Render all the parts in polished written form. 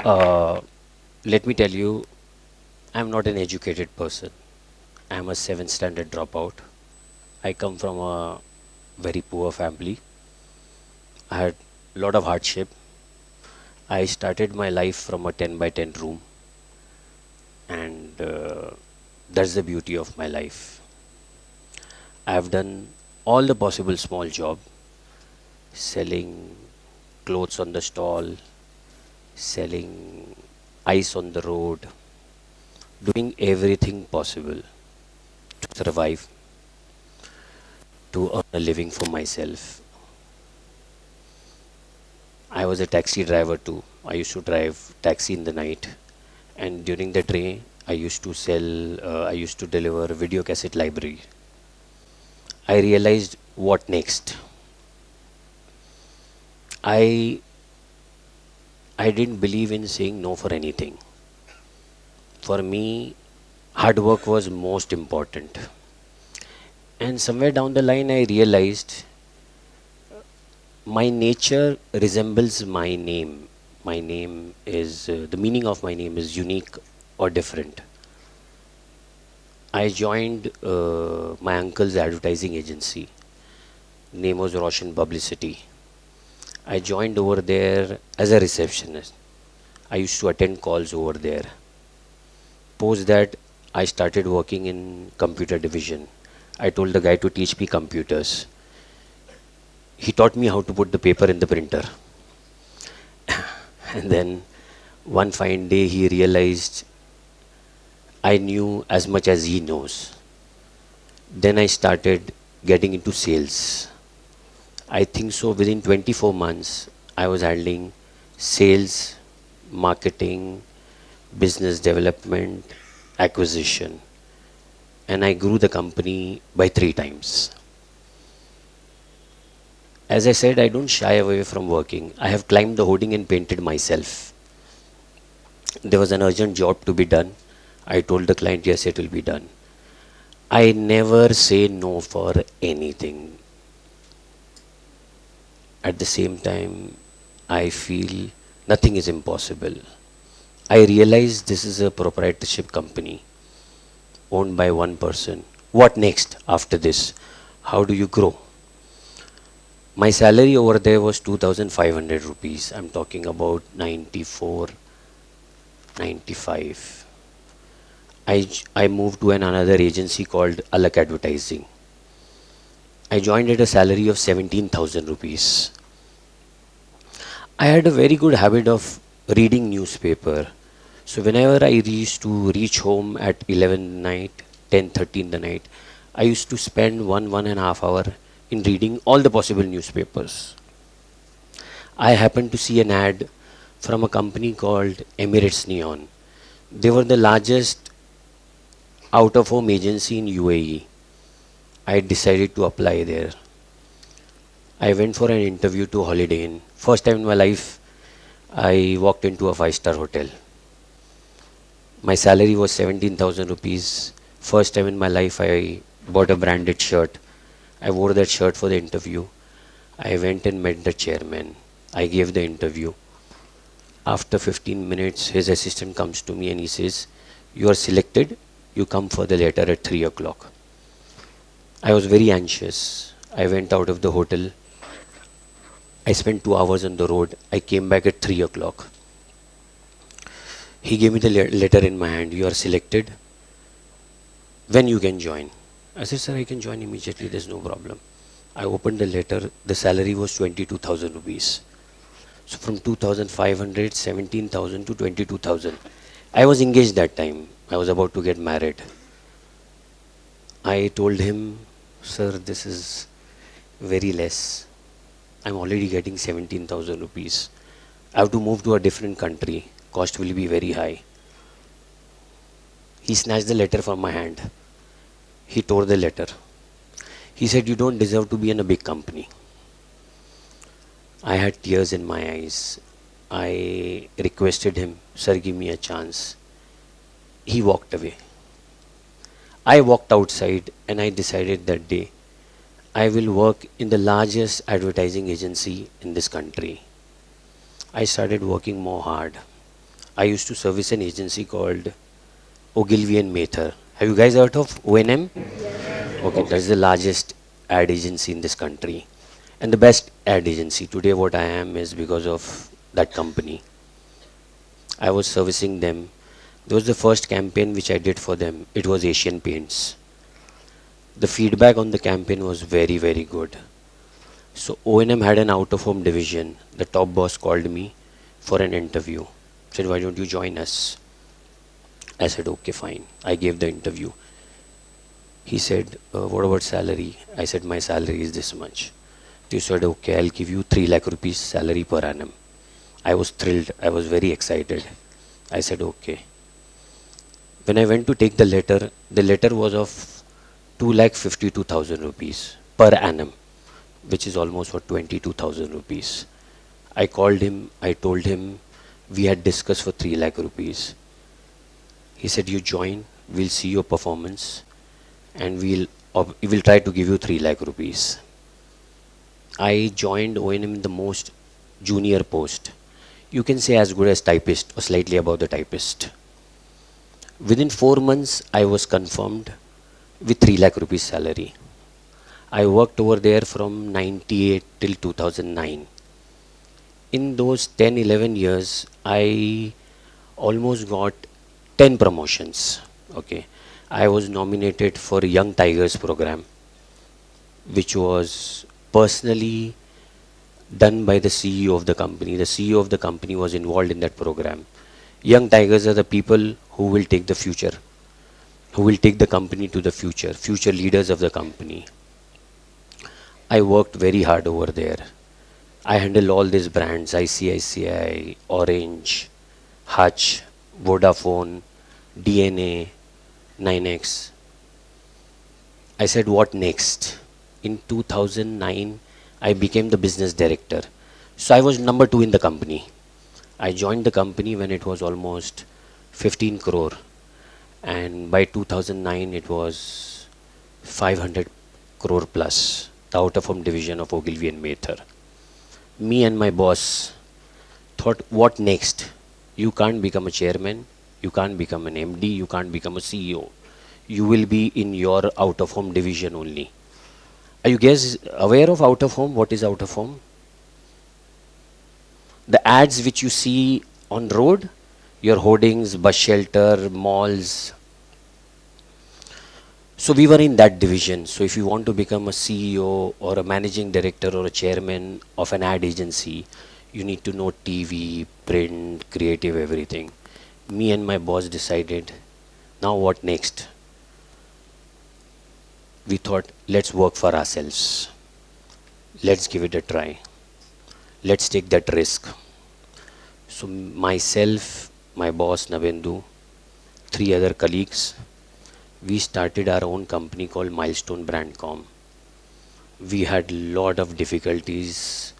Uh, Let me tell you, I'm not an educated person. I'm a 7th standard dropout. I come from a very poor family. I had a lot of hardship. I started my life from a 10 by 10 room, and that's the beauty of my life. I've done all the possible small job, selling clothes on the stall, selling ice on the road, doing everything possible to survive, to earn a living for myself. I was a taxi driver too. I used to drive taxi in the night, and during the day, I used to deliver video cassette library. I realized what next. I I didn't believe in saying no for anything. For me, hard work was most important. And somewhere down the line, I realized my nature resembles my name. My name is the meaning of my name is unique or different. I joined my uncle's advertising agency. Name was Roshan Publicity. I joined over there as a receptionist. I used to attend calls over there. Post that, I started working in computer division. I told the guy to teach me computers. He taught me how to put the paper in the printer. And then one fine day he realized I knew as much as he knows. Then I started getting into sales. I think so within 24 months, I was handling sales, marketing, business development, acquisition, and I grew the company by 3 times. As I said, I don't shy away from working. I have climbed the hoarding and painted myself. There was an urgent job to be done. I told the client, yes, it will be done. I never say no for anything. At the same time, I feel nothing is impossible. I realize this is a proprietorship company owned by one person. What next after this? How do you grow? My salary over there was 2,500 rupees. I'm talking about 94, 95. I moved to another agency called Alak Advertising. I joined at a salary of 17,000 rupees. I had a very good habit of reading newspaper. So whenever I used to reach home at 11 night, 10:30 in the night, I used to spend 1.5 hour in reading all the possible newspapers. I happened to see an ad from a company called Emirates Neon. They were the largest out-of-home agency in UAE. I decided to apply there. I went for an interview to Holiday Inn. First time in my life, I walked into a five-star hotel. My salary was 17,000 rupees. First time in my life, I bought a branded shirt. I wore that shirt for the interview. I went and met the chairman. I gave the interview. After 15 minutes, his assistant comes to me and he says, "You are selected. You come for the letter at 3 o'clock." I was very anxious. I went out of the hotel. I spent 2 hours on the road. I came back at 3 o'clock. He gave me the letter in my hand. "You are selected. When you can join?" I said, "Sir, I can join immediately. There's no problem." I opened the letter. The salary was 22,000 rupees. So from 2,500, 17,000 to 22,000. I was engaged that time. I was about to get married. I told him, "Sir, this is very less. I'm already getting 17,000 rupees. I have to move to a different country. Cost will be very high." He snatched the letter from my hand. He tore the letter. He said, "You don't deserve to be in a big company." I had tears in my eyes. I requested him, "Sir, give me a chance." He walked away. I walked outside and I decided that day I will work in the largest advertising agency in this country. I started working more hard. I used to service an agency called Ogilvy and Mather. Have you guys heard of O&M? Okay, Okay. that's the largest ad agency in this country and the best ad agency. Today, what I am is because of that company. I was servicing them. That was the first campaign which I did for them. It was Asian Paints. The feedback on the campaign was very, very good. So O&M had an out-of-home division. The top boss called me for an interview. Said, why don't you join us? I said, okay, fine. I gave the interview. He said, what about salary? I said, my salary is this much. He said, okay, I'll give you 3 lakh rupees salary per annum. I was thrilled. I was very excited. I said, okay. When I went to take the letter was of 2,52,000 rupees per annum, which is almost for 22,000 rupees. I called him, I told him we had discussed for 3 lakh rupees. He said, you join, we'll see your performance and we will try to give you 3 lakh rupees. I joined O&M in the most junior post. You can say as good as typist or slightly above the typist. Within 4 months, I was confirmed with 3 lakh rupees salary. I worked over there from 98 till 2009. In those 10, 11 years, I almost got 10 promotions. Okay. I was nominated for Young Tigers program, which was personally done by the CEO of the company. The CEO of the company was involved in that program. Young Tigers are the people who will take the future, who will take the company to the future, future leaders of the company. I worked very hard over there. I handle all these brands: ICICI, Orange, Hutch, Vodafone, DNA, 9X. I said, what next? In 2009, I became the business director. So I was number 2 in the company. I joined the company when it was almost 15 crore, and by 2009 it was 500 crore plus, the out of home division of Ogilvy and Mather. Me and my boss thought, what next? You can't become a chairman, you can't become an MD, you can't become a CEO. You will be in your out of home division only. Are you guys aware of out of home? What is out of home? The ads which you see on road, your hoardings, bus shelter, malls. So we were in that division. So if you want to become a CEO or a managing director or a chairman of an ad agency, you need to know TV, print, creative, everything. Me and my boss decided, now what next? We thought, let's work for ourselves. Let's give it a try. Let's take that risk. So myself, my boss Navendu, 3 other colleagues, we started our own company called Milestone Brandcom. We had lot of difficulties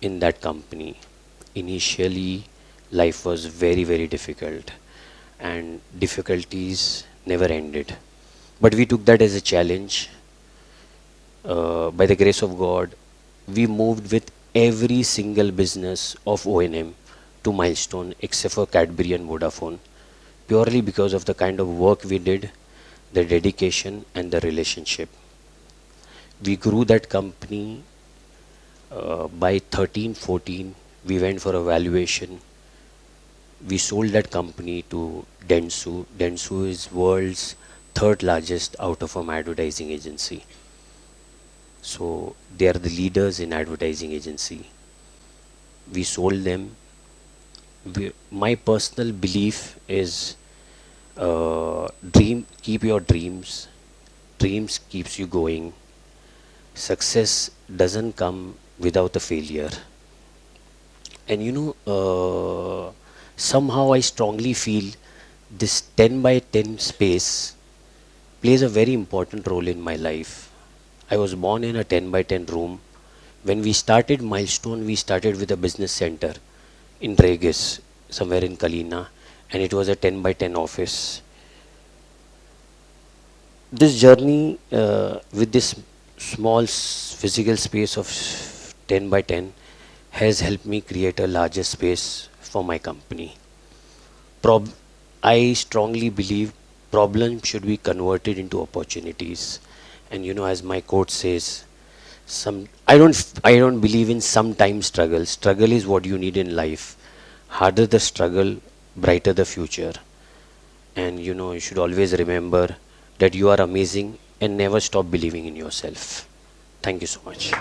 in that company. Initially, life was very, very difficult, and difficulties never ended. But we took that as a challenge. By the grace of God, we moved with every single business of O&M to Milestone except for Cadbury and Vodafone, purely because of the kind of work we did, the dedication and the relationship. We grew that company by 13, 14. We went for a valuation. We sold that company to Dentsu. Dentsu is world's third largest out-of-home advertising agency. So they are the leaders in advertising agency. We sold them. My personal belief is keep your dreams. Dreams keeps you going. Success doesn't come without a failure. And somehow I strongly feel this 10 by 10 space plays a very important role in my life. I was born in a 10 by 10 room. When we started Milestone, we started with a business center in Regis, somewhere in Kalina, and it was a 10 by 10 office. This journey with this small physical space of 10 by 10 has helped me create a larger space for my company. Prob- I strongly believe problems should be converted into opportunities. And as my quote says, I don't believe in sometime struggle. Struggle is what you need in life. Harder the struggle, brighter the future. And you should always remember that you are amazing and never stop believing in yourself. Thank you so much.